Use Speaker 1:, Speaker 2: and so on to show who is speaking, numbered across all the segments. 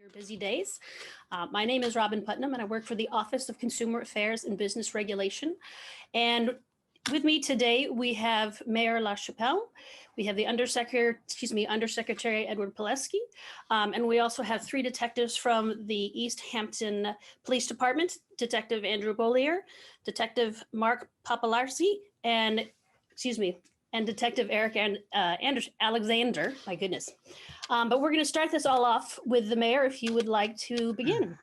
Speaker 1: Your busy days. My name is Robin Putnam, and I work for the Office of Consumer Affairs and Business Regulation. And with me today, we have Mayor LaChapelle, we have the Undersecretary Edward Pileski, and we also have three detectives from the Easthampton Police Department: Detective Andrew Bollier, Detective Mark Papalarsi, and Detective Eric Alexander. My goodness. But we're going to start this all off with the mayor, if you would like to begin.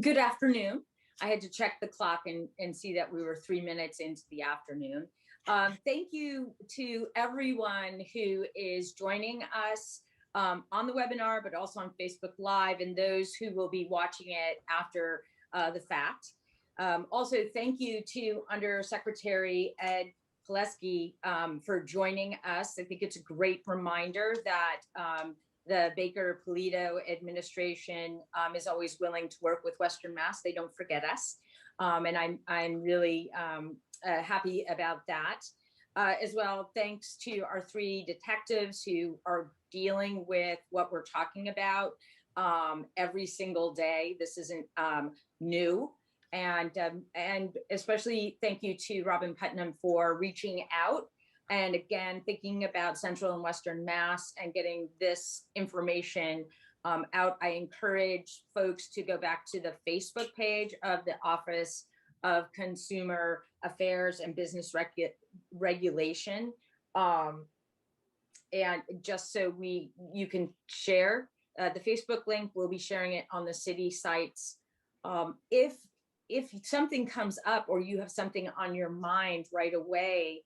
Speaker 2: Good afternoon. I had to check the clock and see that we were 3 minutes into the afternoon. Thank you to everyone who is joining us on the webinar, but also on Facebook Live, and those who will be watching it after the fact. Also, thank you to Undersecretary Ed Pileski for joining us. I think it's a great reminder that the Baker-Polito administration is always willing to work with Western Mass. They don't forget us. And I'm really happy about that. As well, thanks to our three detectives who are dealing with what we're talking about every single day. This isn't new. And especially thank you to Robin Putnam for reaching out and again, thinking about Central and Western Mass and getting this information out. I encourage folks to go back to the Facebook page of the Office of Consumer Affairs and Business Regulation. And just so you can share the Facebook link, we'll be sharing it on the city sites. If something comes up or you have something on your mind right away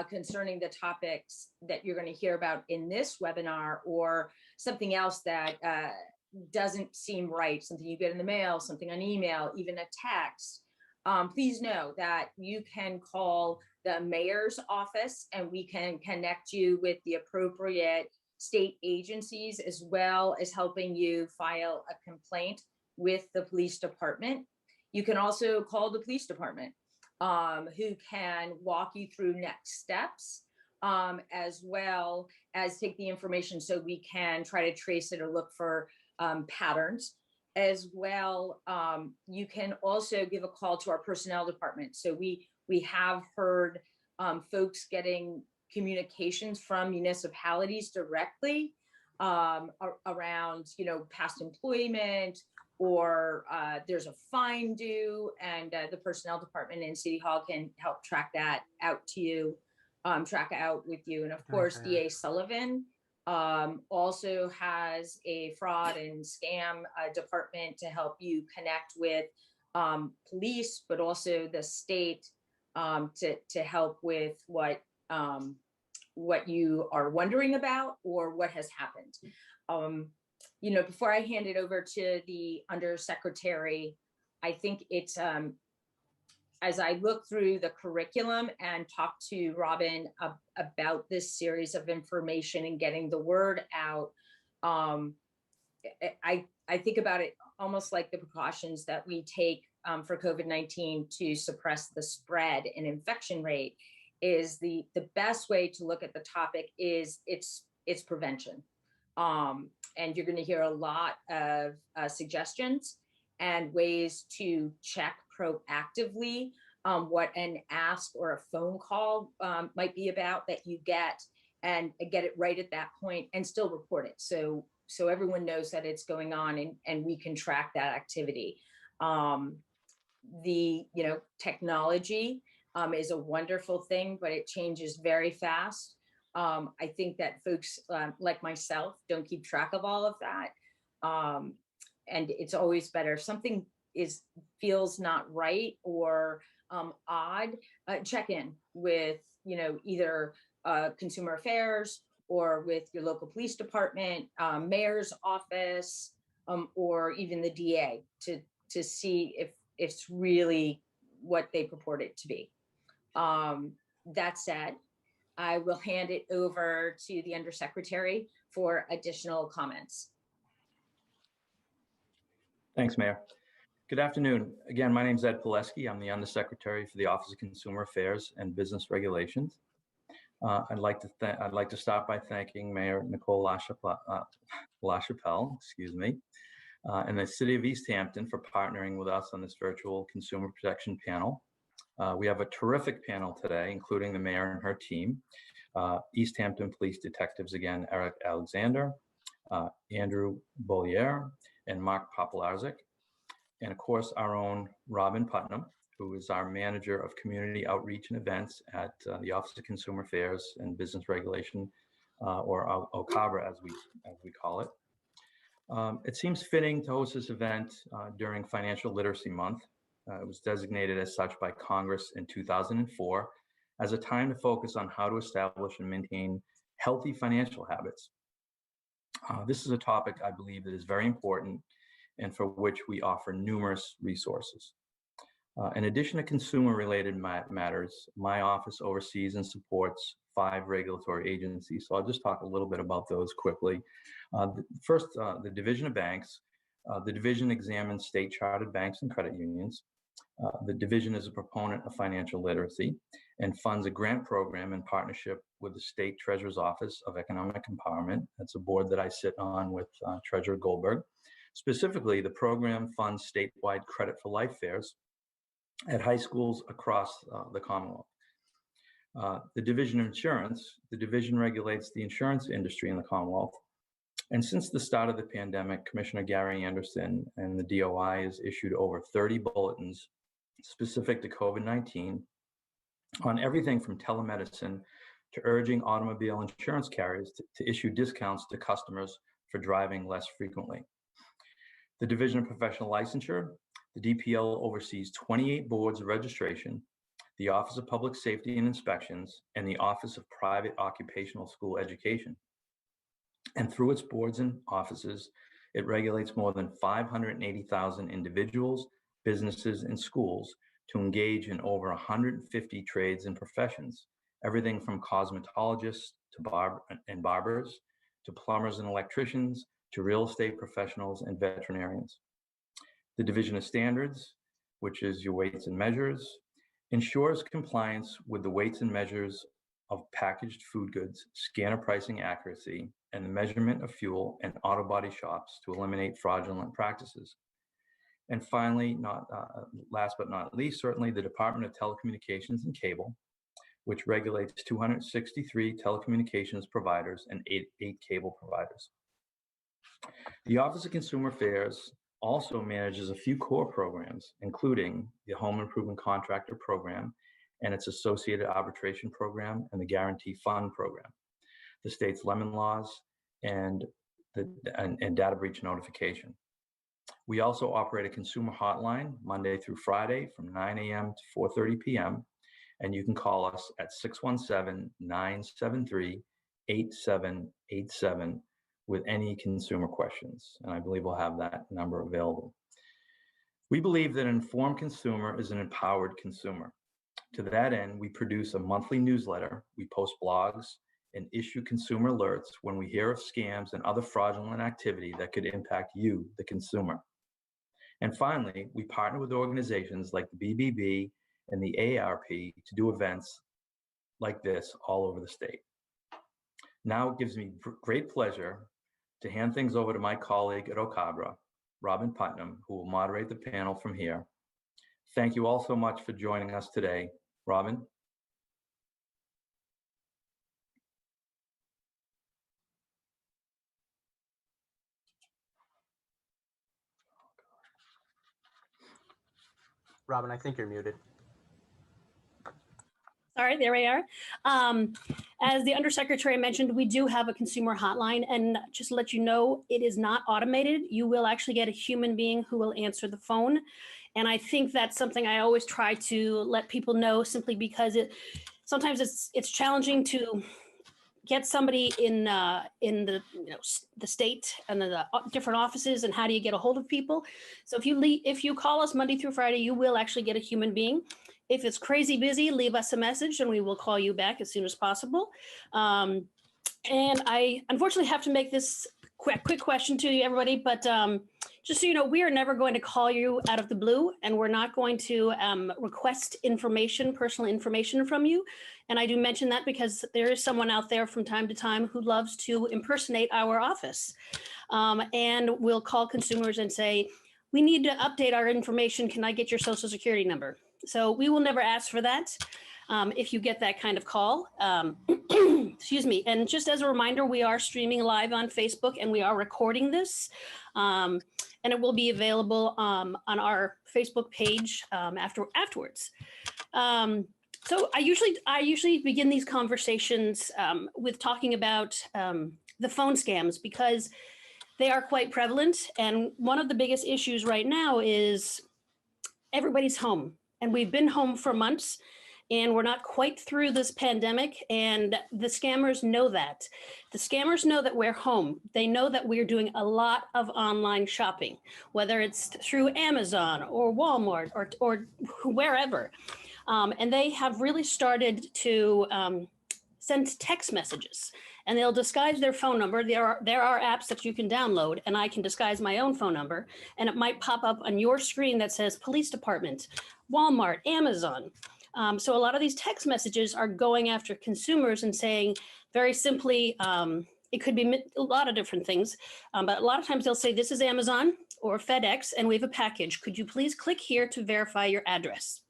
Speaker 2: concerning the topics that you're going to hear about in this webinar, or something else that doesn't seem right, something you get in the mail, something on email, even a text, please know that you can call the mayor's office and we can connect you with the appropriate state agencies, as well as helping you file a complaint with the police department. You can also call the police department, who can walk you through next steps, as well as take the information so we can try to trace it or look for patterns. As well, you can also give a call to our personnel department. So we have heard folks getting communications from municipalities directly around, past employment, or there's a fine due, and the personnel department in City Hall can help track that out to you, track out with you. And of course, DA Sullivan also has a fraud and scam department to help you connect with police, but also the state to help with what you are wondering about or what has happened. Before I hand it over to the Undersecretary, I think it's, as I look through the curriculum and talk to Robin about this series of information and getting the word out, I think about it almost like the precautions that we take for COVID-19 to suppress the spread and infection rate. Is the best way to look at the topic is it's prevention. And you're going to hear a lot of suggestions and ways to check proactively what an ask or a phone call might be about that you get, and get it right at that point and still report it. So everyone knows that it's going on and we can track that activity. Technology is a wonderful thing, but it changes very fast. I think that folks like myself don't keep track of all of that. And it's always better if something feels not right or odd, check in with, either Consumer Affairs or with your local police department, mayor's office, or even the DA to see if it's really what they purport it to be. That said, I will hand it over to the Undersecretary for additional comments.
Speaker 3: Thanks, Mayor. Good afternoon. Again, my name is Ed Pileski. I'm the Undersecretary for the Office of Consumer Affairs and Business Regulations. I'd like to start by thanking Mayor Nicole LaChapelle, and the City of Easthampton for partnering with us on this virtual consumer protection panel. We have a terrific panel today, including the mayor and her team, Easthampton Police Detectives again, Eric Alexander, Andrew Bollier, and Mark Popolarczyk, and of course our own Robin Putnam, who is our Manager of Community Outreach and Events at the Office of Consumer Affairs and Business Regulation, or OCABR as we call it. It seems fitting to host this event during Financial Literacy Month. It was designated as such by Congress in 2004 as a time to focus on how to establish and maintain healthy financial habits. This is a topic I believe that is very important and for which we offer numerous resources. In addition to consumer-related matters, my office oversees and supports 5 regulatory agencies. So I'll just talk a little bit about those quickly. First, the Division of Banks. The division examines state-chartered banks and credit unions. The division is a proponent of financial literacy and funds a grant program in partnership with the State Treasurer's Office of Economic Empowerment. That's a board that I sit on with Treasurer Goldberg. Specifically, the program funds statewide Credit for Life fairs at high schools across the Commonwealth. The Division of Insurance, the division regulates the insurance industry in the Commonwealth. And since the start of the pandemic, Commissioner Gary Anderson and the DOI has issued over 30 bulletins specific to COVID-19 on everything from telemedicine to urging automobile insurance carriers to issue discounts to customers for driving less frequently. The Division of Professional Licensure, the DPL oversees 28 boards of registration, the Office of Public Safety and Inspections, and the Office of Private Occupational School Education. And through its boards and offices, it regulates more than 580,000 individuals, businesses, and schools to engage in over 150 trades and professions, everything from cosmetologists to barbers, to plumbers and electricians, to real estate professionals and veterinarians. The Division of Standards, which is your weights and measures, ensures compliance with the weights and measures of packaged food goods, scanner pricing accuracy, and the measurement of fuel and auto body shops to eliminate fraudulent practices. And finally, last but not least, certainly the Department of Telecommunications and Cable, which regulates 263 telecommunications providers and eight cable providers. The Office of Consumer Affairs also manages a few core programs, including the Home Improvement Contractor Program and its associated arbitration program and the Guarantee Fund program, the state's lemon laws, and data breach notification. We also operate a consumer hotline Monday through Friday from 9 a.m. to 4:30 p.m. And you can call us at 617-973-8787 with any consumer questions. And I believe we'll have that number available. We believe that an informed consumer is an empowered consumer. To that end, we produce a monthly newsletter, we post blogs, and issue consumer alerts when we hear of scams and other fraudulent activity that could impact you, the consumer. And finally, we partner with organizations like the BBB and the AARP to do events like this all over the state. Now it gives me great pleasure to hand things over to my colleague at OCABR, Robin Putnam, who will moderate the panel from here. Thank you all so much for joining us today. Robin?
Speaker 4: Robin, I think you're muted.
Speaker 1: Sorry, there we are. As the Undersecretary mentioned, we do have a consumer hotline, and just to let you know, it is not automated. You will actually get a human being who will answer the phone. And I think that's something I always try to let people know, simply because sometimes it's challenging to get somebody in the the state and the different offices, and how do you get a hold of people? So if you call us Monday through Friday, you will actually get a human being. If it's crazy busy, leave us a message and we will call you back as soon as possible. And I unfortunately have to make this quick question to you, everybody, but just so you know, we are never going to call you out of the blue, and we're not going to request personal information from you. And I do mention that because there is someone out there from time to time who loves to impersonate our office. and we'll call consumers and say, we need to update our information. Can I get your social security number? So we will never ask for that if you get that kind of call. Excuse me. And just as a reminder, we are streaming live on Facebook and we are recording this. And it will be available on our Facebook page afterwards. So I usually begin these conversations with talking about the phone scams because they are quite prevalent. And one of the biggest issues right now is everybody's home, and we've been home for months, and we're not quite through this pandemic. And the scammers know that. The scammers know that we're home. They know that we're doing a lot of online shopping, whether it's through Amazon or Walmart or wherever. And they have really started to send text messages, and they'll disguise their phone number. There are apps that you can download, and I can disguise my own phone number, and it might pop up on your screen that says police department, Walmart, Amazon. So a lot of these text messages are going after consumers and saying very simply, it could be a lot of different things, but a lot of times they'll say, this is Amazon or FedEx, and we have a package. Could you please click here to verify your address?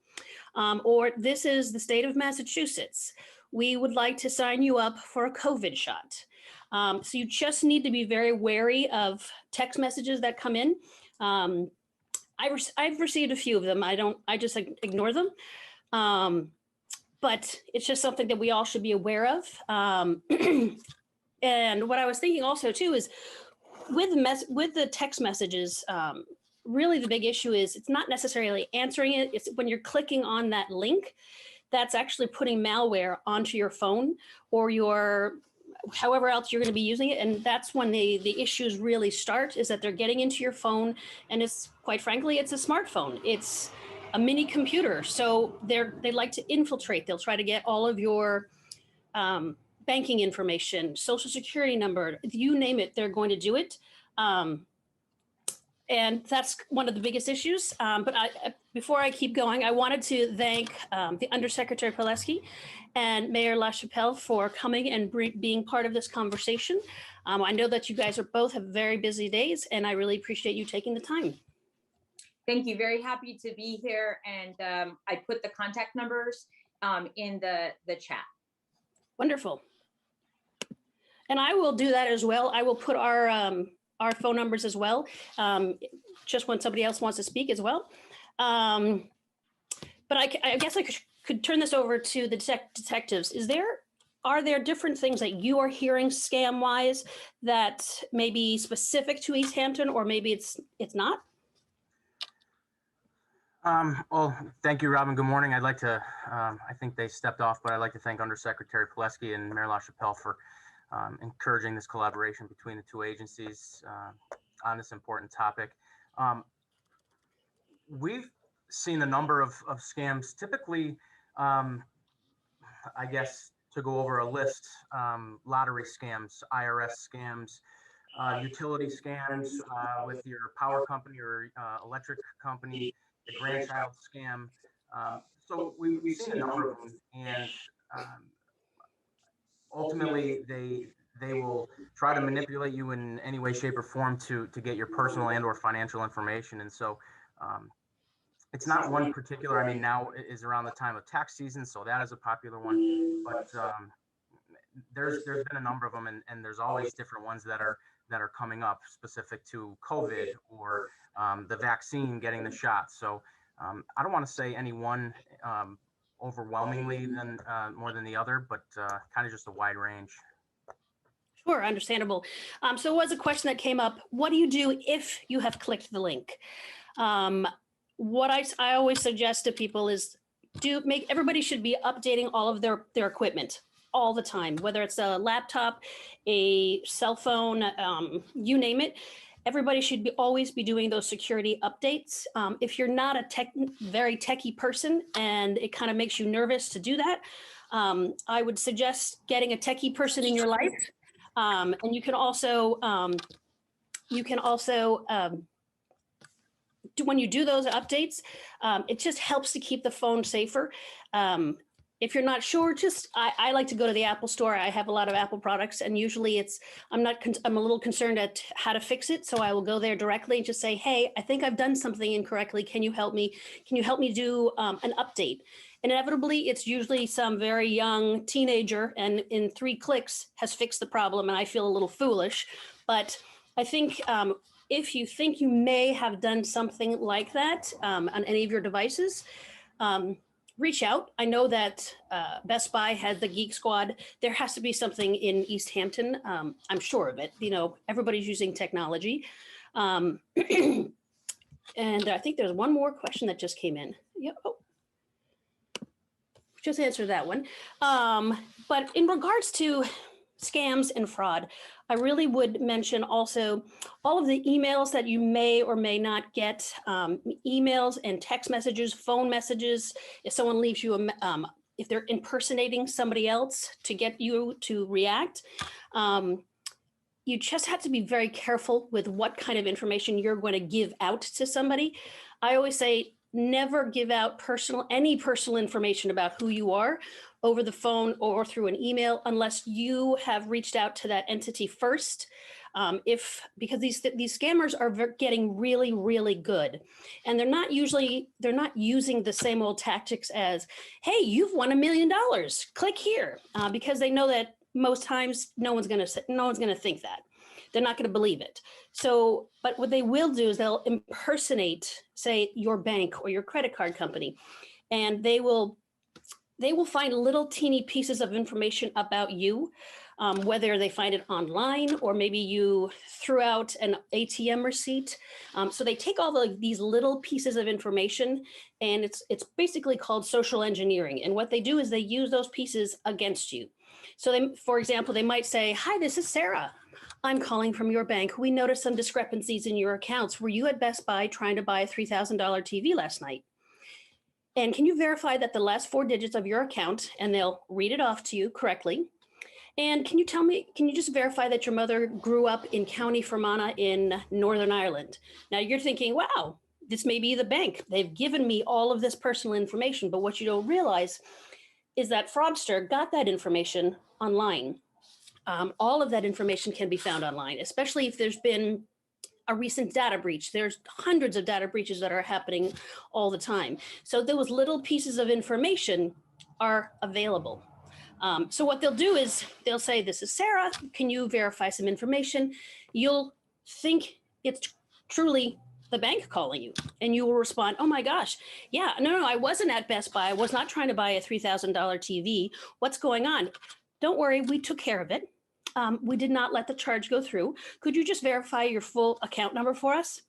Speaker 1: Or this is the state of Massachusetts. We would like to sign you up for a COVID shot. So you just need to be very wary of text messages that come in. I've received a few of them. I just ignore them. But it's just something that we all should be aware of. And what I was thinking also too is with the text messages, really the big issue is it's not necessarily answering it. It's when you're clicking on that link, that's actually putting malware onto your phone or your however else you're going to be using it. And that's when the issues really start, is that they're getting into your phone, and it's quite frankly, it's a smartphone. It's a mini computer. So they like to infiltrate. They'll try to get all of your banking information, social security number, you name it, they're going to do it. And that's one of the biggest issues. But before I keep going, I wanted to thank the Undersecretary Pileski and Mayor LaChapelle for coming and being part of this conversation. I know that you guys both have very busy days, and I really appreciate you taking the time.
Speaker 2: Thank you. Very happy to be here. And I put the contact numbers in the chat.
Speaker 1: Wonderful. And I will do that as well. I will put our phone numbers as well, just when somebody else wants to speak as well. But I guess I could turn this over to the detectives. Are there different things that you are hearing scam-wise that may be specific to Easthampton, or maybe it's not?
Speaker 4: Well, thank you, Robin. Good morning. I'd like to, I think they stepped off, but I'd like to thank Undersecretary Pileski and Mayor LaChapelle for encouraging this collaboration between the two agencies on this important topic. We've seen a number of scams, typically, I guess, to go over a list, lottery scams, IRS scams, utility scams with your power company or electric company, the grandchild scam. So we've seen a number of them, and ultimately they will try to manipulate you in any way, shape, or form to get your personal and or financial information. And so it's not one particular. I mean, now is around the time of tax season, so that is a popular one. But there's been a number of them, and there's always different ones that are coming up specific to COVID or the vaccine, getting the shot. So I don't want to say any one overwhelmingly more than the other, but kind of just a wide range.
Speaker 1: Sure, understandable. So it was a question that came up. What do you do if you have clicked the link? What I always suggest to people is everybody should be updating all of their equipment all the time, whether it's a laptop, a cell phone, you name it. Everybody should always be doing those security updates. If you're not a very techie person and it kind of makes you nervous to do that, I would suggest getting a techie person in your life. And you can also when you do those updates, it just helps to keep the phone safer. if you're not sure, just I like to go to the Apple store. I have a lot of Apple products, and usually I'm a little concerned at how to fix it. So I will go there directly and just say, hey, I think I've done something incorrectly. Can you help me? Can you help me do an update? Inevitably, it's usually some very young teenager, and in 3 clicks has fixed the problem, and I feel a little foolish. But I think if you think you may have done something like that on any of your devices, reach out. I know that Best Buy had the Geek Squad. There has to be something in Easthampton. I'm sure of it. You know, everybody's using technology. And I think there's one more question that just came in. Yep. Oh. Just answer that one. But in regards to scams and fraud, I really would mention also all of the emails that you may or may not get, emails and text messages, phone messages. If someone leaves you, if they're impersonating somebody else to get you to react, you just have to be very careful with what kind of information you're going to give out to somebody. I always say, never give out any personal information about who you are over the phone or through an email unless you have reached out to that entity first. Because these scammers are getting really, really good, and they're not using the same old tactics as, hey, you've won $1 million, click here, because they know that most times no one's going to think that. They're not going to believe it. So, but what they will do is they'll impersonate, say, your bank or your credit card company, and they will find little teeny pieces of information about you, whether they find it online or maybe you threw out an ATM receipt. So they take all these little pieces of information, and it's basically called social engineering. And what they do is they use those pieces against you. So for example, they might say, hi, this is Sarah. I'm calling from your bank. We noticed some discrepancies in your accounts. Were you at Best Buy trying to buy a $3,000 TV last night? And can you verify that the last 4 digits of your account, and they'll read it off to you correctly. And can you just verify that your mother grew up in County Fermanagh in Northern Ireland? Now you're thinking, wow, this may be the bank. They've given me all of this personal information, but what you don't realize is that fraudster got that information online. All of that information can be found online, especially if there's been a recent data breach. There's hundreds of data breaches that are happening all the time. So those little pieces of information are available. So what they'll do is they'll say, this is Sarah, can you verify some information? You'll think it's truly the bank calling you, and you will respond, oh my gosh, yeah, no, I wasn't at Best Buy. I was not trying to buy a $3,000 TV. What's going on? Don't worry, we took care of it. We did not let the charge go through. Could you just verify your full account number for us?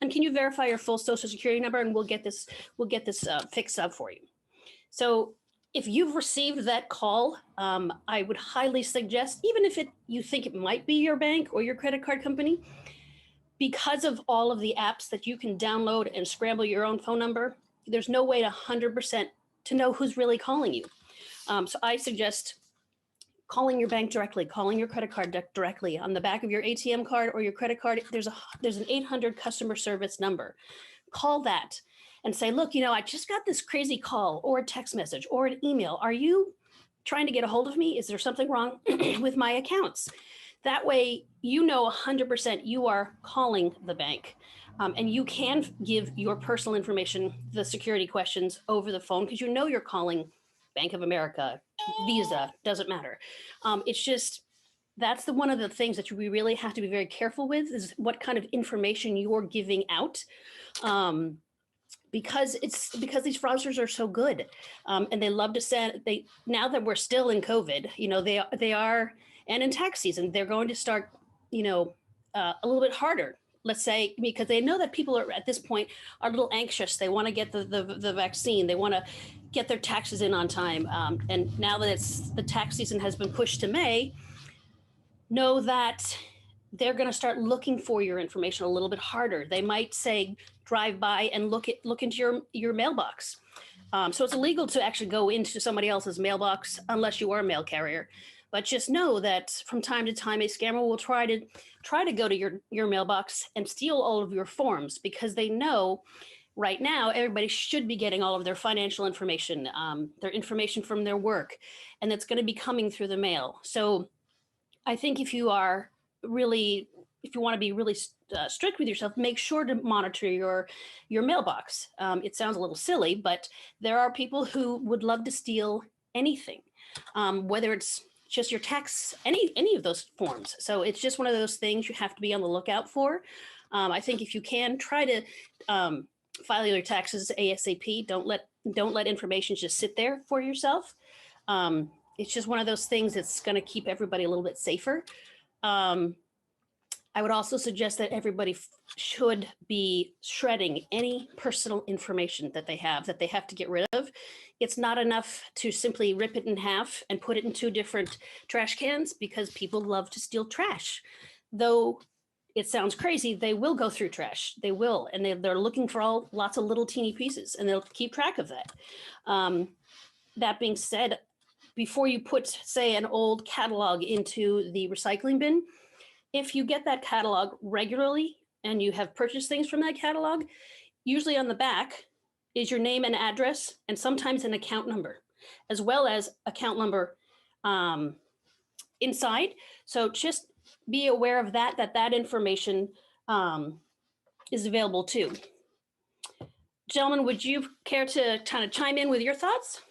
Speaker 1: And can you verify your full social security number? And we'll get this fixed up for you. So if you've received that call, I would highly suggest, even if you think it might be your bank or your credit card company, because of all of the apps that you can download and scramble your own phone number, there's no way to 100% to know who's really calling you. So I suggest calling your bank directly, calling your credit card directly. On the back of your ATM card or your credit card, there's an 800 customer service number. Call that and say, look, I just got this crazy call or a text message or an email. Are you trying to get a hold of me? Is there something wrong with my accounts? That way, 100% you are calling the bank. And you can give your personal information, the security questions over the phone, because you're calling Bank of America, Visa, doesn't matter. It's just, that's one of the things that we really have to be very careful with, is what kind of information you're giving out. Because these fraudsters are so good, and they love to now that we're still in COVID, they are, and in tax season, they're going to start, a little bit harder. Let's say, because they know that people are at this point are a little anxious. They want to get the vaccine. They want to get their taxes in on time. And now that the tax season has been pushed to May, know that they're going to start looking for your information a little bit harder. They might say, drive by and look into your mailbox. So it's illegal to actually go into somebody else's mailbox unless you are a mail carrier. But just know that from time to time, a scammer will try to go to your mailbox and steal all of your forms, because they know right now, everybody should be getting all of their financial information, their information from their work, and that's going to be coming through the mail. So I think if you want to be really strict with yourself, make sure to monitor your mailbox. It sounds a little silly, but there are people who would love to steal anything, whether it's just your tax, any of those forms. So it's just one of those things you have to be on the lookout for. I think if you can, try to file your taxes ASAP. Don't let information just sit there for yourself. It's just one of those things that's going to keep everybody a little bit safer. I would also suggest that everybody should be shredding any personal information that they have to get rid of. It's not enough to simply rip it in half and put it in 2 different trash cans, because people love to steal trash. Though it sounds crazy, they will go through trash. They will, and they're looking for lots of little teeny pieces, and they'll keep track of that. That being said, before you put, say, an old catalog into the recycling bin, if you get that catalog regularly and you have purchased things from that catalog, usually on the back is your name and address, and sometimes an account number, as well as account number inside. So just be aware of that information is available too. Gentlemen, would you care to kind of chime in with your thoughts?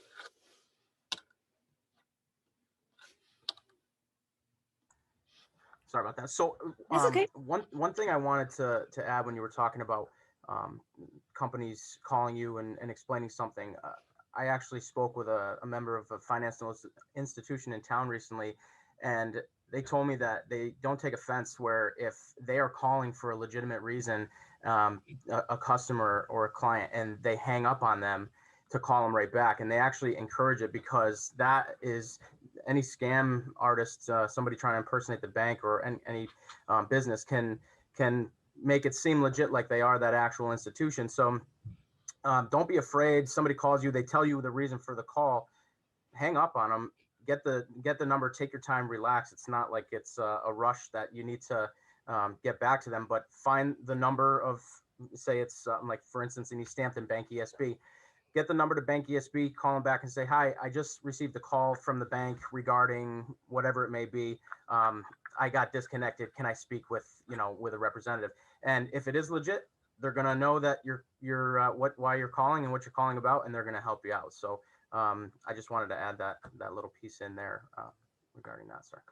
Speaker 4: Sorry about that. So
Speaker 1: That's okay.
Speaker 4: one thing I wanted to add when you were talking about companies calling you and explaining something, I actually spoke with a member of a financial institution in town recently, and they told me that they don't take offense where if they are calling for a legitimate reason, a customer or a client, and they hang up on them, to call them right back. And they actually encourage it, because that is any scam artist, somebody trying to impersonate the bank or any business can make it seem legit, like they are that actual institution. So don't be afraid. Somebody calls you, they tell you the reason for the call, hang up on them, get the number, take your time, relax. It's not like it's a rush that you need to get back to them, but find the number of, say it's like, for instance, in Easthampton, Bank ESB. Get the number to Bank ESB, call them back and say, hi, I just received a call from the bank regarding whatever it may be. I got disconnected. Can I speak with a representative? And if it is legit, they're going to know that why you're calling and what you're calling about, and they're going to help you out. So I just wanted to add that little piece in there regarding that, sir.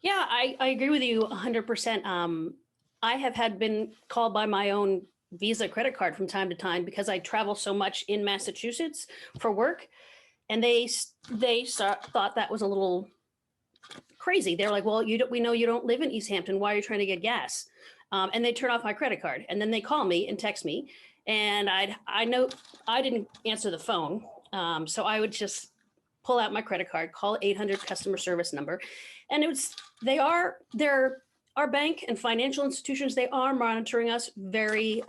Speaker 1: Yeah, I agree with you 100%. I have been called by my own Visa credit card from time to time, because I travel so much in Massachusetts for work, and they thought that was a little crazy. They're like, well, we know you don't live in Easthampton. Why are you trying to get gas? And they turn off my credit card, and then they call me and text me, and I know I didn't answer the phone, so I would just pull out my credit card, call 800 customer service number, and they're our bank and financial institutions, they are monitoring us very,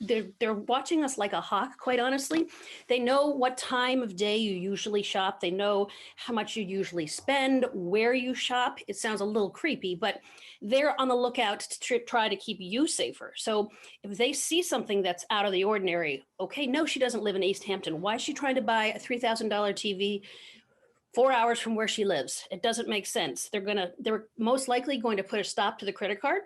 Speaker 1: they're watching us like a hawk, quite honestly. They know what time of day you usually shop. They know how much you usually spend, where you shop. It sounds a little creepy, but they're on the lookout to try to keep you safer. So if they see something that's out of the ordinary, okay, no, she doesn't live in Easthampton. Why is she trying to buy a $3,000 TV 4 hours from where she lives? It doesn't make sense. They're most likely going to put a stop to the credit card,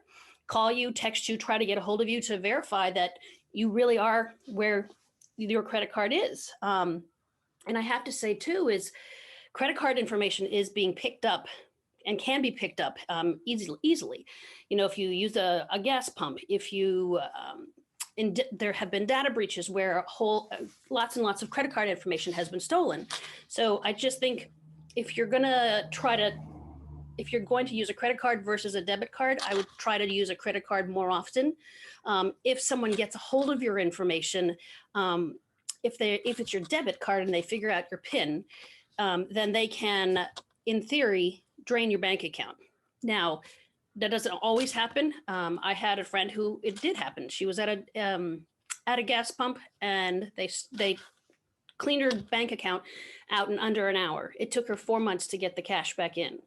Speaker 1: call you, text you, try to get a hold of you to verify that you really are where your credit card is. And I have to say too, is credit card information is being picked up and can be picked up easily. If you use a gas pump, if you, there have been data breaches where lots and lots of credit card information has been stolen. So I just think if you're going to use a credit card versus a debit card, I would try to use a credit card more often. If someone gets a hold of your information, if it's your debit card and they figure out your PIN, then they can, in theory, drain your bank account. Now, that doesn't always happen. I had a friend who it did happen. She was at a gas pump, and they cleaned her bank account out in under an hour. It took her 4 months to get the cash back in.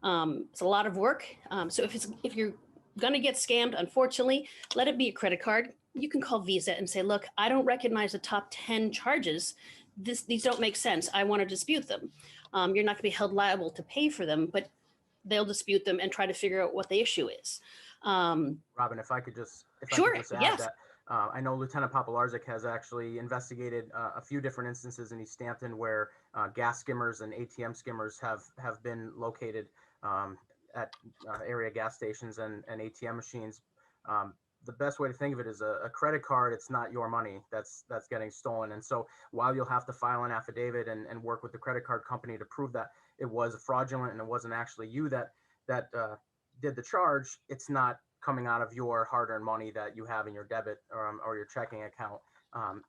Speaker 1: It's a lot of work. So if you're going to get scammed, unfortunately, let it be a credit card. You can call Visa and say, look, I don't recognize the top 10 charges. These don't make sense. I want to dispute them. You're not going to be held liable to pay for them, but they'll dispute them and try to figure out what the issue is.
Speaker 4: Robin, if I could just
Speaker 1: Sure,
Speaker 4: add
Speaker 1: yes.
Speaker 4: that, I know Lieutenant Popularczyk has actually investigated a few different instances in Easthampton where gas skimmers and ATM skimmers have been located at area gas stations and ATM machines. The best way to think of it is a credit card. It's not your money that's getting stolen. And so while you'll have to file an affidavit and work with the credit card company to prove that it was fraudulent and it wasn't actually you that did the charge, it's not coming out of your hard-earned money that you have in your debit or your checking account.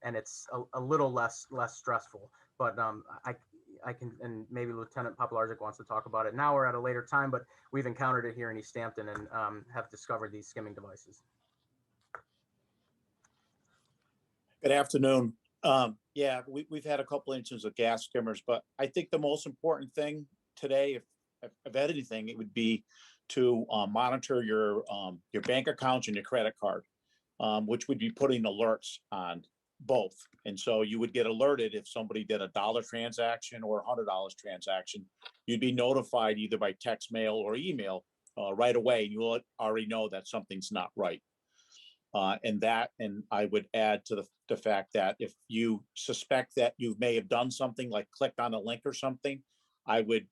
Speaker 4: And it's a little less stressful. But I can, and maybe Lieutenant Popularczyk wants to talk about it now or at a later time, but we've encountered it here in Easthampton and have discovered these skimming devices.
Speaker 5: Good afternoon. Yeah, we've had a couple instances of gas skimmers, but I think the most important thing today, if anything, it would be to monitor your bank accounts and your credit card, which would be putting alerts on both. And so you would get alerted if somebody did a $1 transaction or $100 transaction. You'd be notified either by text, mail, or email right away, and you'll already know that something's not right. And I would add to the fact that if you suspect that you may have done something like clicked on a link or something, I would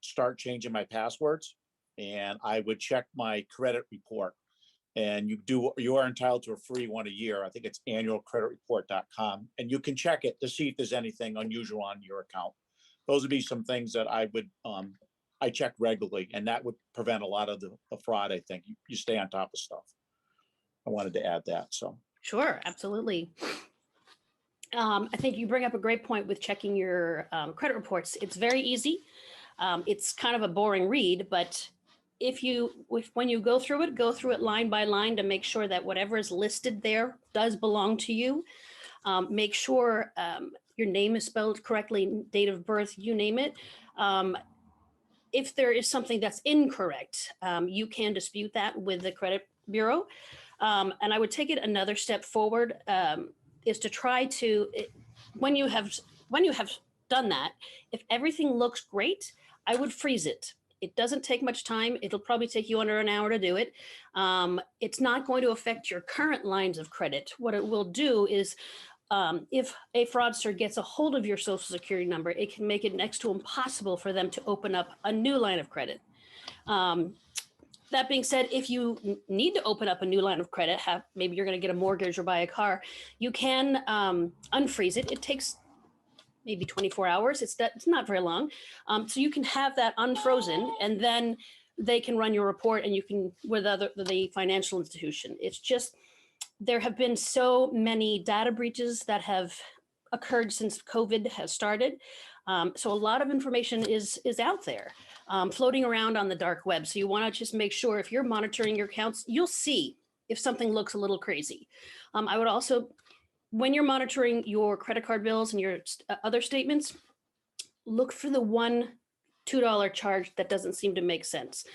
Speaker 5: start changing my passwords, and I would check my credit report. And you are entitled to a free one a year. I think it's annualcreditreport.com, and you can check it to see if there's anything unusual on your account. Those would be some things that I would I check regularly, and that would prevent a lot of the fraud. I think you stay on top of stuff. I wanted to add that. So
Speaker 1: Sure, absolutely. I think you bring up a great point with checking your credit reports. It's very easy. It's kind of a boring read, but when you go through it line by line to make sure that whatever is listed there does belong to you. Make sure your name is spelled correctly, date of birth, you name it. If there is something that's incorrect, you can dispute that with the credit bureau. And I would take it another step forward, is to try to, when you have done that, if everything looks great, I would freeze it. It doesn't take much time. It'll probably take you under an hour to do it. It's not going to affect your current lines of credit. What it will do is, if a fraudster gets a hold of your social security number, it can make it next to impossible for them to open up a new line of credit. That being said, if you need to open up a new line of credit, maybe you're going to get a mortgage or buy a car, you can unfreeze it. It takes maybe 24 hours. It's not very long. So you can have that unfrozen, and then they can run your report, and you can with the financial institution. It's just, there have been so many data breaches that have occurred since COVID has started. So a lot of information is out there, floating around on the dark web. So you want to just make sure if you're monitoring your accounts, you'll see if something looks a little crazy. I would also, when you're monitoring your credit card bills and your other statements, look for the $1, $2 charge that doesn't seem to make sense.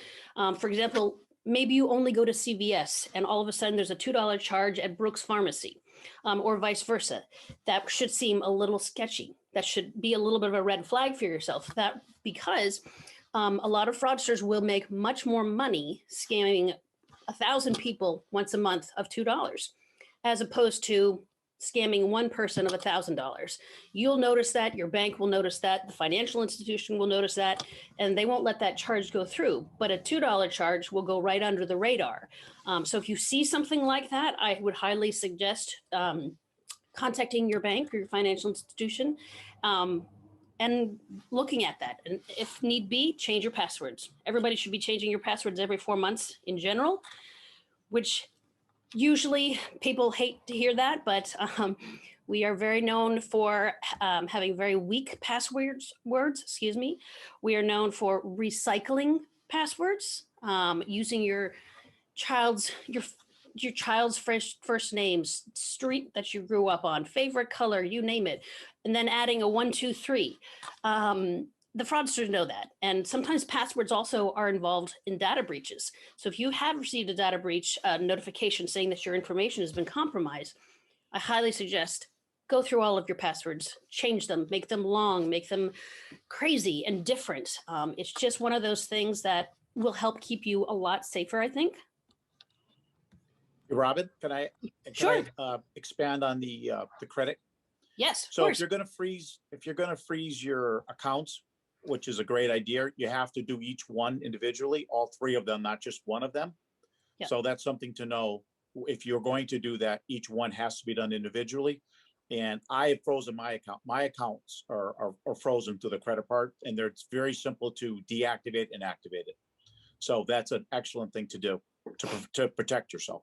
Speaker 1: For example, maybe you only go to CVS and all of a sudden there's a $2 charge at Brooks Pharmacy, or vice versa. That should seem a little sketchy. That should be a little bit of a red flag for yourself. That because a lot of fraudsters will make much more money scamming 1,000 people once a month of $2, as opposed to scamming one person of $1,000. You'll notice that, your bank will notice that, the financial institution will notice that, and they won't let that charge go through. But a $2 charge will go right under the radar. So if you see something like that, I would highly suggest contacting your bank or your financial institution and looking at that. And if need be, change your passwords. Everybody should be changing your passwords every 4 months in general, which usually people hate to hear that, but we are very known for having very weak passwords. We are known for recycling passwords, using your child's first names, street that you grew up on, favorite color, you name it, and then adding a 1, 2, 3. the fraudsters know that. And sometimes passwords also are involved in data breaches. So if you have received a data breach notification saying that your information has been compromised, I highly suggest go through all of your passwords, change them, make them long, make them crazy and different. It's just one of those things that will help keep you a lot safer, I think.
Speaker 5: Robin, can I
Speaker 1: Sure.
Speaker 5: expand on the credit?
Speaker 1: Yes, of
Speaker 5: So
Speaker 1: course.
Speaker 5: if you're gonna freeze your accounts, which is a great idea, you have to do each one individually, all three of them, not just one of them.
Speaker 1: Yeah.
Speaker 5: So that's something to know. If you're going to do that, each one has to be done individually. And I have frozen my account. My accounts are frozen to the credit part, and it's very simple to deactivate and activate it. So that's an excellent thing to do to protect yourself.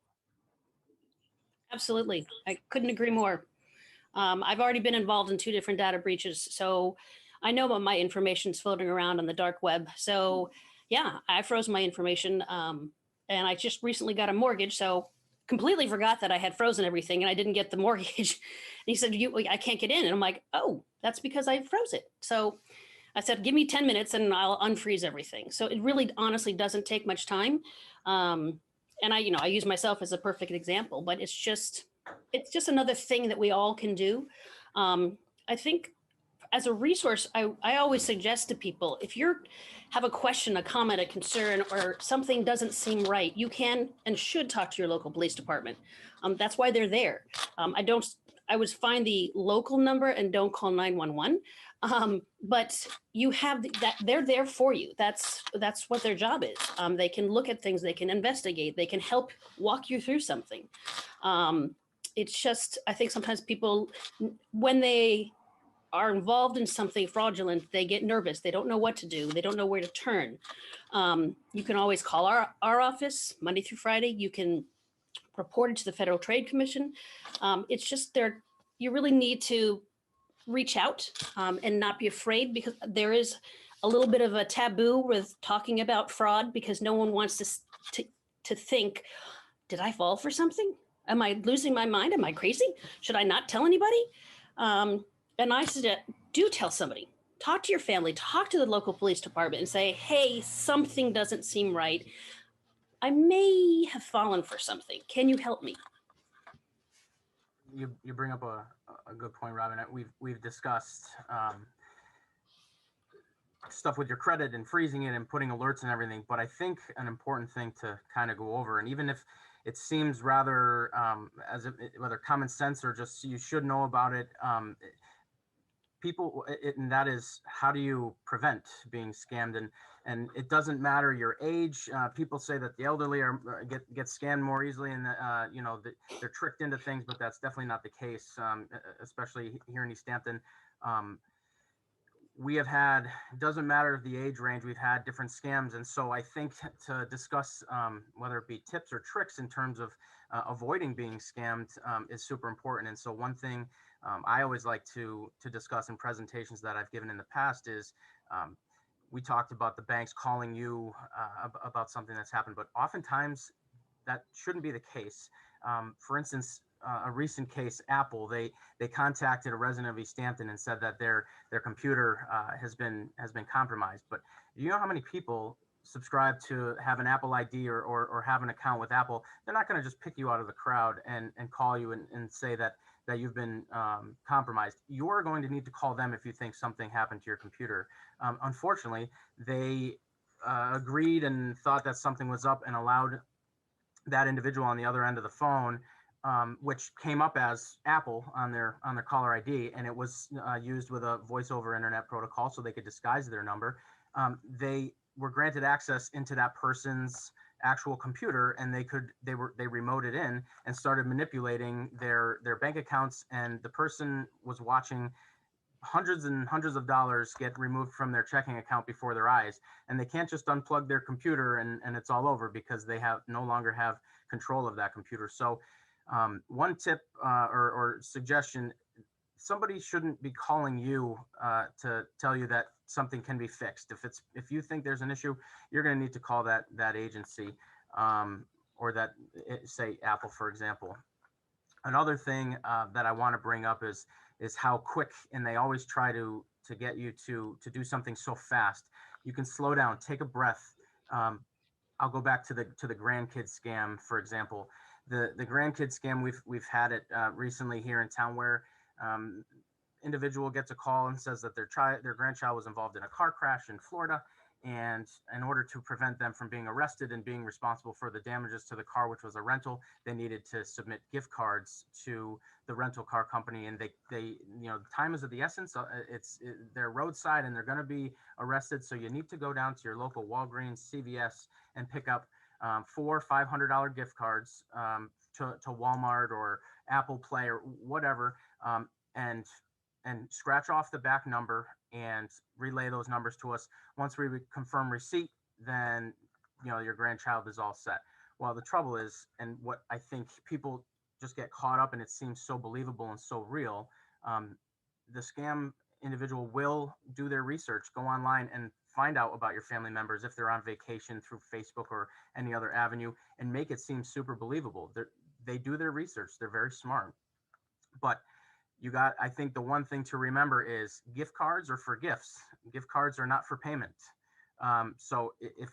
Speaker 1: Absolutely. I couldn't agree more. I've already been involved in 2 different data breaches, so I know about my information's floating around on the dark web. So yeah, I froze my information, and I just recently got a mortgage, so completely forgot that I had frozen everything and I didn't get the mortgage. And he said, I can't get in. And I'm like, oh, that's because I froze it. So I said, give me 10 minutes and I'll unfreeze everything. So it really honestly doesn't take much time. And I use myself as a perfect example, but it's just another thing that we all can do. I think as a resource, I always suggest to people, if you have a question, a comment, a concern, or something doesn't seem right, you can and should talk to your local police department. That's why they're there. I would find the local number and don't call 911. But you have that, they're there for you. That's what their job is. They can look at things, they can investigate, they can help walk you through something. It's just, I think sometimes people, when they are involved in something fraudulent, they get nervous. They don't know what to do. They don't know where to turn. You can always call our office Monday through Friday. You can report it to the Federal Trade Commission. It's just you really need to reach out and not be afraid, because there is a little bit of a taboo with talking about fraud, because no one wants to think, did I fall for something? Am I losing my mind? Am I crazy? Should I not tell anybody? And I suggest, do tell somebody. Talk to your family, talk to the local police department and say, hey, something doesn't seem right. I may have fallen for something. Can you help me?
Speaker 4: You bring up a good point, Robin. We've discussed stuff with your credit and freezing it and putting alerts and everything, but I think an important thing to kind of go over, and even if it seems rather whether common sense or just you should know about it, and that is, how do you prevent being scammed? And it doesn't matter your age. People say that the elderly get scammed more easily, and they're tricked into things, but that's definitely not the case. Especially here in Easthampton, we have had, it doesn't matter the age range, we've had different scams. And so I think to discuss whether it be tips or tricks in terms of avoiding being scammed is super important. And so one thing I always like to discuss in presentations that I've given in the past is, we talked about the banks calling you about something that's happened, but oftentimes that shouldn't be the case. For instance, a recent case, Apple, they contacted a resident of Easthampton and said that their computer has been compromised. But you know how many people subscribe to have an Apple ID or have an account with Apple? They're not going to just pick you out of the crowd and call you and say that you've been compromised. You're going to need to call them if you think something happened to your computer. Unfortunately, they agreed and thought that something was up and allowed that individual on the other end of the phone, which came up as Apple on their caller ID, and it was used with a voice over internet protocol, so they could disguise their number. They were granted access into that person's actual computer, and they remoted in and started manipulating their bank accounts, and the person was watching hundreds and hundreds of dollars get removed from their checking account before their eyes. And they can't just unplug their computer and it's all over, because they no longer have control of that computer. So one tip or suggestion, somebody shouldn't be calling you to tell you that something can be fixed. If you think there's an issue, you're going to need to call that agency, or that, say, Apple, for example. Another thing that I want to bring up is how quick, and they always try to to get you to do something so fast. You can slow down, take a breath. I'll go back to the grandkids scam, for example. The grandkids scam, we've had it recently here in town, where individual gets a call and says that their grandchild was involved in a car crash in Florida, and in order to prevent them from being arrested and being responsible for the damages to the car, which was a rental, they needed to submit gift cards to the rental car company. And they time is of the essence. They're roadside and they're going to be arrested, so you need to go down to your local Walgreens, CVS, and pick up $400 or $500 gift cards to Walmart or Apple Play or whatever, and scratch off the back number and relay those numbers to us. Once we confirm receipt, then your grandchild is all set. Well, the trouble is, and what I think people just get caught up in, it seems so believable and so real, the scam individual will do their research, go online and find out about your family members if they're on vacation through Facebook or any other avenue, and make it seem super believable. They do their research. They're very smart. But I think the one thing to remember is gift cards are for gifts. Gift cards are not for payment. So if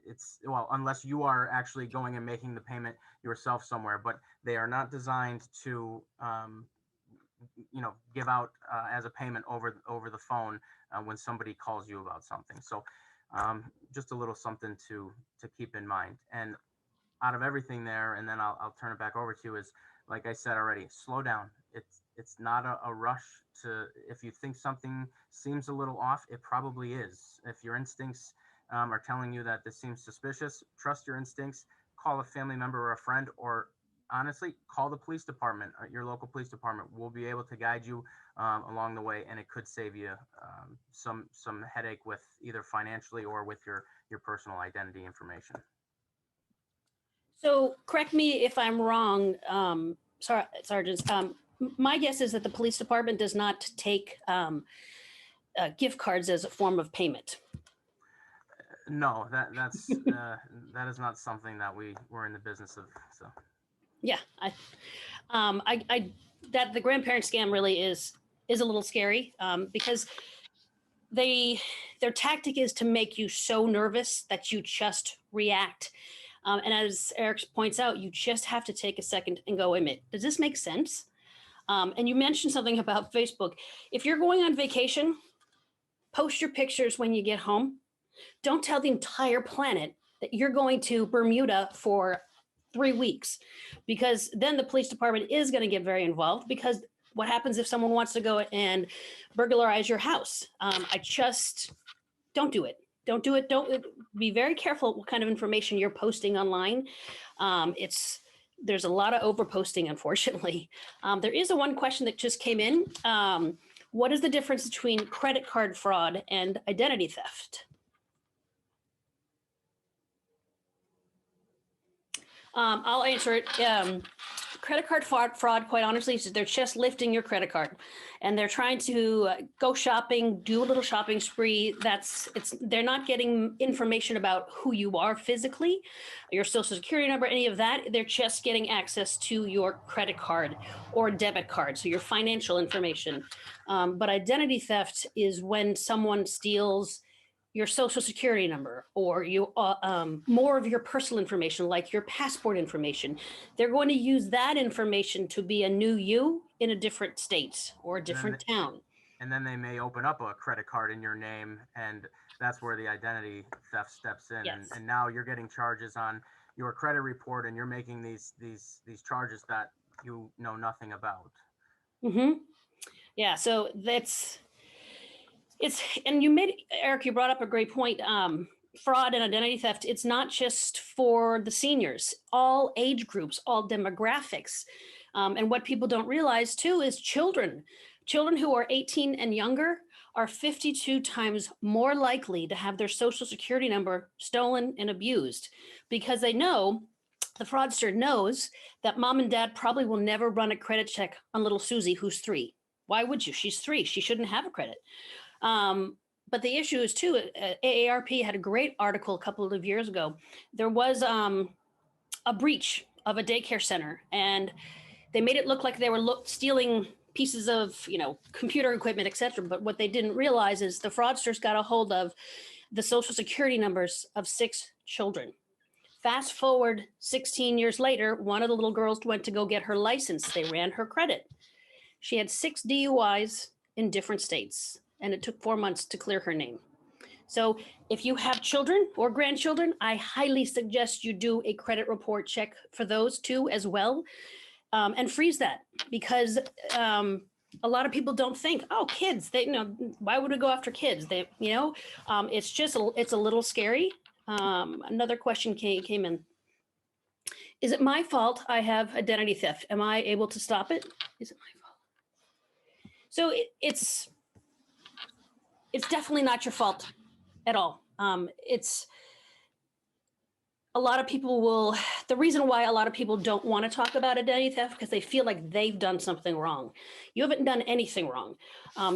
Speaker 4: it's, well, unless you are actually going and making the payment yourself somewhere, but they are not designed to, give out as a payment over the phone when somebody calls you about something. So just a little something to keep in mind. And out of everything there, and then I'll turn it back over to you, is, like I said already, slow down. It's not a rush if you think something seems a little off, it probably is. If your instincts are telling you that this seems suspicious, trust your instincts, call a family member or a friend, or honestly, call the police department, your local police department. We'll be able to guide you along the way, and it could save you some headache with either financially or with your personal identity information.
Speaker 1: So correct me if I'm wrong, Sergeants. My guess is that the police department does not take gift cards as a form of payment.
Speaker 4: No, that's that is not something that we're in the business of. So
Speaker 1: yeah, that the grandparent scam really is a little scary because their tactic is to make you so nervous that you just react. And as Eric points out, you just have to take a second and go, wait a minute, does this make sense? And you mentioned something about Facebook. If you're going on vacation, post your pictures when you get home. Don't tell the entire planet that you're going to Bermuda for 3 weeks, because then the police department is going to get very involved, because what happens if someone wants to go and burglarize your house? I just don't do it. Don't do it. Don't be very careful what kind of information you're posting online. There's a lot of overposting, unfortunately. There is one question that just came in. What is the difference between credit card fraud and identity theft? I'll answer it. Credit card fraud, quite honestly, is they're just lifting your credit card, and they're trying to go shopping, do a little shopping spree. They're not getting information about who you are physically, your social security number, any of that. They're just getting access to your credit card or debit card, so your financial information. But identity theft is when someone steals your social security number, or more of your personal information, like your passport information. They're going to use that information to be a new you in a different state or a different town.
Speaker 4: And then they may open up a credit card in your name, and that's where the identity theft steps in.
Speaker 1: Yes.
Speaker 4: And now you're getting charges on your credit report, and you're making these charges that you know nothing about.
Speaker 1: Mm-hmm. Yeah, so and Eric, you brought up a great point. Fraud and identity theft, it's not just for the seniors, all age groups, all demographics. And what people don't realize too is children who are 18 and younger are 52 times more likely to have their social security number stolen and abused, because the fraudster knows that mom and dad probably will never run a credit check on little Susie, who's 3. Why would you? She's 3. She shouldn't have a credit. But the issue is too, AARP had a great article a couple of years ago. There was a breach of a daycare center, and they made it look like they were stealing pieces of, computer equipment, etc. But what they didn't realize is the fraudsters got a hold of the social security numbers of 6 children. Fast forward 16 years later, one of the little girls went to go get her license. They ran her credit. She had 6 DUIs in different states, and it took 4 months to clear her name. So if you have children or grandchildren, I highly suggest you do a credit report check for those two as well, and freeze that, because a lot of people don't think, oh, kids, why would we go after kids? It's a little scary. Another question came in. Is it my fault I have identity theft? Am I able to stop it? Is it my fault? So it's definitely not your fault at all. It's a lot of people the reason why a lot of people don't want to talk about identity theft, because they feel like they've done something wrong. You haven't done anything wrong.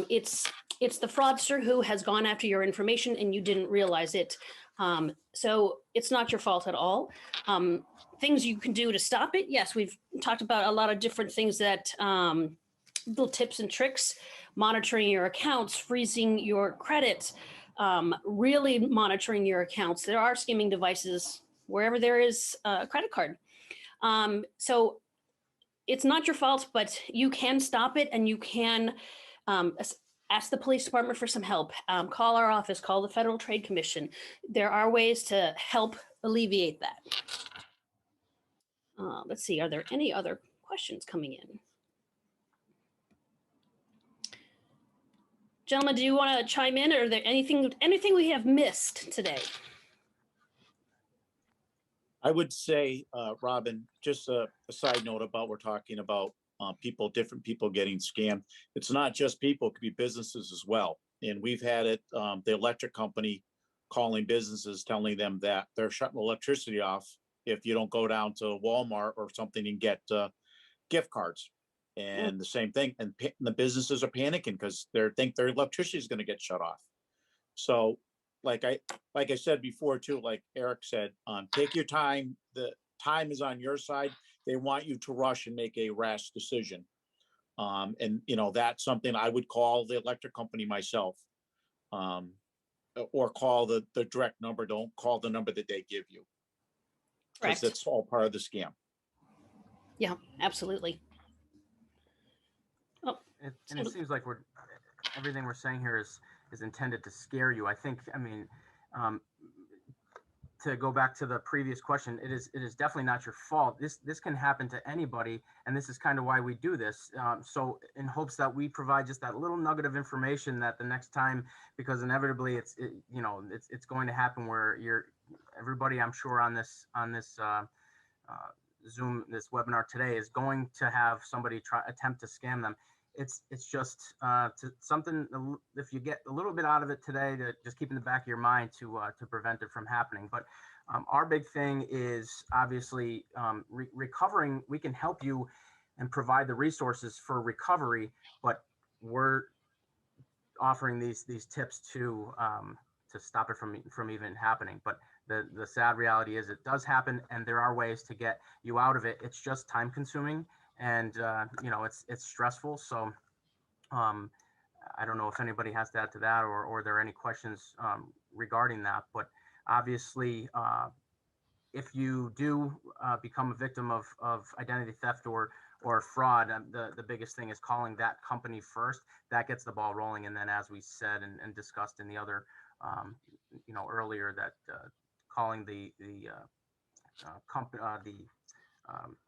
Speaker 1: It's the fraudster who has gone after your information and you didn't realize it. So it's not your fault at all. Things you can do to stop it. Yes, we've talked about a lot of different things that, little tips and tricks, monitoring your accounts, freezing your credit, really monitoring your accounts. There are skimming devices wherever there is a credit card. So it's not your fault, but you can stop it, and you can ask the police department for some help. Call our office, call the Federal Trade Commission. There are ways to help alleviate that. Let's see, are there any other questions coming in? Gentlemen, do you want to chime in, or are there anything we have missed today?
Speaker 5: I would say, Robin, just a side note about, we're talking about different people getting scammed. It's not just people, it could be businesses as well. And we've had it, the electric company calling businesses, telling them that they're shutting electricity off if you don't go down to Walmart or something and get gift cards. And the same thing, and the businesses are panicking because they think their electricity is going to get shut off. So like I said before too, like Eric said, take your time. The time is on your side. They want you to rush and make a rash decision. And that's something I would call the electric company myself, or call the direct number. Don't call the number that they give you, because that's all part of the scam. Yeah,
Speaker 1: absolutely.
Speaker 4: And it seems like everything we're saying here is intended to scare you. I mean, to go back to the previous question, it is definitely not your fault. This can happen to anybody, and this is kind of why we do this. So in hopes that we provide just that little nugget of information that the next time, because inevitably it's going to happen where everybody, I'm sure, on this Zoom, this webinar today, is going to have somebody attempt to scam them. It's just something, if you get a little bit out of it today, to just keep in the back of your mind to prevent it from happening. But our big thing is obviously recovering. We can help you and provide the resources for recovery, but we're offering these tips to stop it from even happening. But the sad reality is it does happen, and there are ways to get you out of it. It's just time consuming. And it's stressful. So I don't know if anybody has to add to that, or there are any questions regarding that. But obviously, if you do become a victim of identity theft or fraud, the biggest thing is calling that company first. That gets the ball rolling. And then, as we said and discussed in the other, earlier, that calling the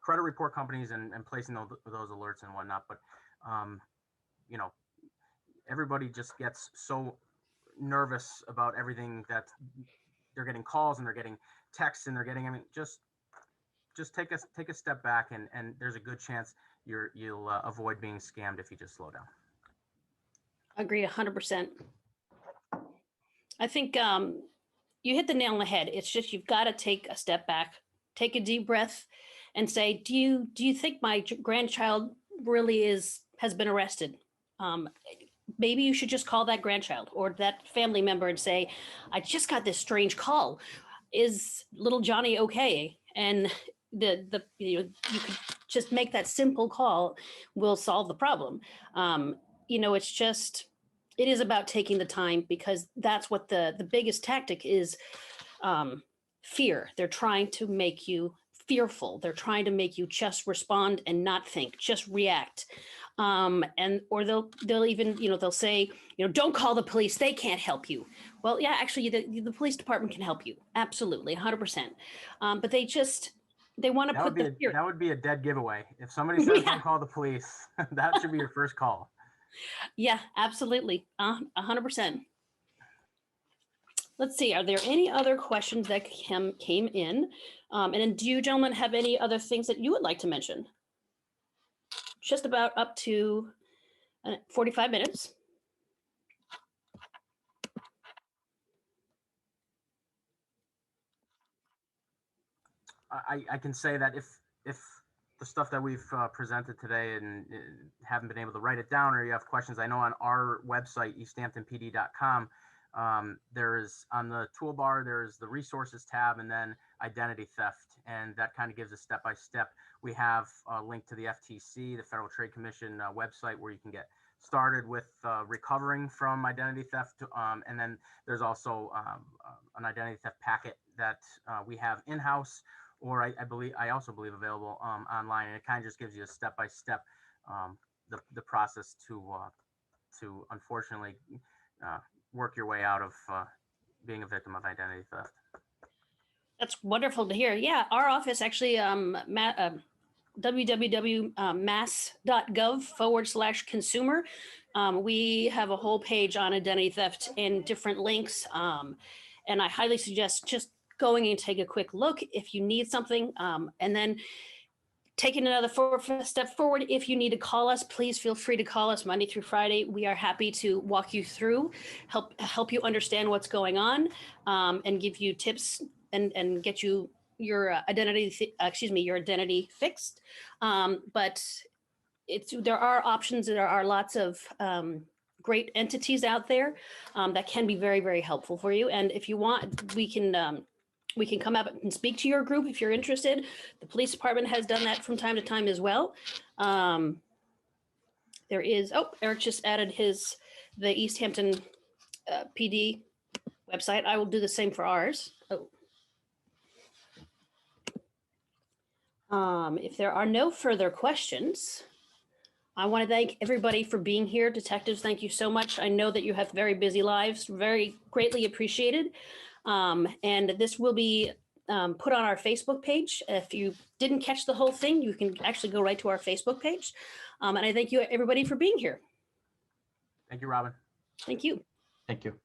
Speaker 4: credit report companies and placing those alerts and whatnot. But everybody just gets so nervous about everything, that they're getting calls and they're getting texts and they're getting, just take a step back, and there's a good chance you'll avoid being scammed if you just slow down.
Speaker 1: Agreed 100%. I think you hit the nail on the head. It's just, you've got to take a step back, take a deep breath, and say, do you think my grandchild really has been arrested? Maybe you should just call that grandchild or that family member and say, I just got this strange call. Is little Johnny okay? And you could just make that simple call will solve the problem. You know, it's just, it is about taking the time, because that's what the biggest tactic is. Fear. They're trying to make you fearful. They're trying to make you just respond and not think, just react. Or they'll even, you know, they'll say, you know, don't call the police. They can't help you. Well, yeah, actually the police department can help you. Absolutely. 100%. But they want to put the fear.
Speaker 4: That would be a dead giveaway. If somebody says don't call the police, that should be your first call.
Speaker 1: Yeah, absolutely. 100%. Let's see, are there any other questions that came in? And then do you gentlemen have any other things that you would like to mention? Just about up to 45 minutes.
Speaker 4: I can say that if the stuff that we've presented today and haven't been able to write it down, or you have questions, I know on our website, easthamptonpd.com, there is on the toolbar, there's the resources tab and then identity theft. And that kind of gives a step-by-step. We have a link to the FTC, the Federal Trade Commission website, where you can get started with recovering from identity theft. And then there's also an identity theft packet that we have in-house, or I also believe available online. And it kind of just gives you a step-by-step the process to unfortunately work your way out of being a victim of identity theft.
Speaker 1: That's wonderful to hear. Yeah, our office actually, www.mass.gov/consumer. We have a whole page on identity theft and different links. And I highly suggest just going and take a quick look if you need something. And then taking another step forward, if you need to call us, please feel free to call us Monday through Friday. We are happy to walk you through, help you understand what's going on, and give you tips and get you your your identity fixed. But there are options. There are lots of great entities out there that can be very, very helpful for you. And if you want, we can come up and speak to your group if you're interested. The police department has done that from time to time as well. There is, Eric just added the Easthampton PD website. I will do the same for ours. If there are no further questions, I want to thank everybody for being here. Detectives, thank you so much. I know that you have very busy lives, very greatly appreciated. And this will be put on our Facebook page. If you didn't catch the whole thing, you can actually go right to our Facebook page. And I thank you everybody for being here.
Speaker 4: Thank you, Robin.
Speaker 1: Thank you.
Speaker 6: Thank you.